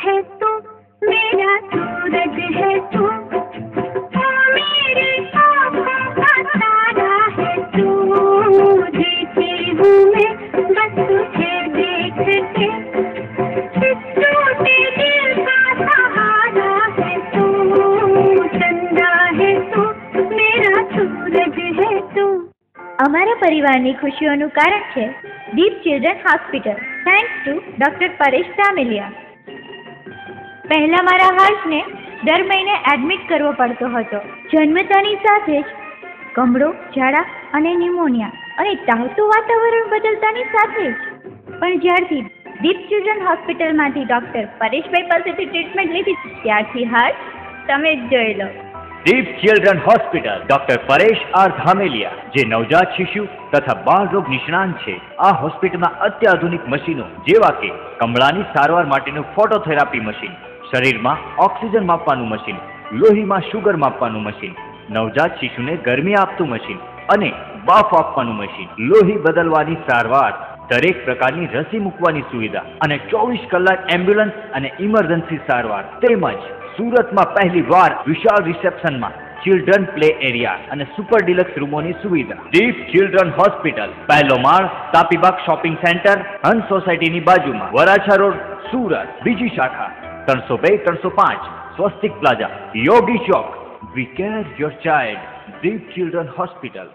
है तू, मेरा सूरज है तू, तू मेरी आँखों का तारा है तू, जीती हूँ मैं बस तुझे देख के, इस टूटे दिल का सहारा है तू, चंदा है तू, मेरा सूरज है तू। અમારા પરિવારની ખુશીઓનું કારણ છે Deep children hospital, thanks to doctor Paresh Dhameliya. પહેલા મારા હર્ષને દર મહિને એડમિટ કરવો પડતો હતો. જન્મતાની સાથે જ કમળો, ઝાડા અને ન્યુમોનિયા અને તાવતું વાતાવરણ બદલતાની સાથે જ. પણ જ્યારથી દીપ ચિલ્ડ્રન હોસ્પિટલમાંથી ડોક્ટર પરેશભાઈ પાસેથી ટ્રીટમેન્ટ લીધી ત્યારથી હર્ષ તમે જ જોઈ લો. Deep children hospital, doctor Paresh R Dhameliya, જે નવજાત શિશુ તથા બાળ રોગ નિષ્ણાંત છે. આ હોસ્પિટલમાં અત્યાધુનિક મશીનો જેવા કે કમળાની સારવાર માટેનું ફોટોથેરાપી મશીન, શરીરમાં ઓક્સિજન માપવાનું મશીન, લોહીમાં શુગર માપવાનું મશીન, નવજાત શિશુને ગરમી આપતું મશીન અને બાફ આપવાનું મશીન, લોહી બદલવાની સારવાર, દરેક પ્રકારની રસી મૂકવાની સુવિધા અને 24 કલાક એમ્બ્યુલન્સ અને ઇમરજન્સી સારવાર, તેમજ સુરતમાં પહેલી વાર વિશાળ રિસેપ્શનમાં ચિલ્ડ્રન પ્લે એરિયા અને સુપર ડિલક્સ રૂમોની સુવિધા. દીપ ચિલ્ડ્રન હોસ્પિટલ, પહેલો માળ, તાપીબાગ શોપિંગ સેન્ટર, હંસ સોસાયટીની બાજુમાં, વરાછા રોડ, સુરત. બીજી શાખા 302-305 Swastik plaza, Yogi Chowk. We care your child. Deep children hospital.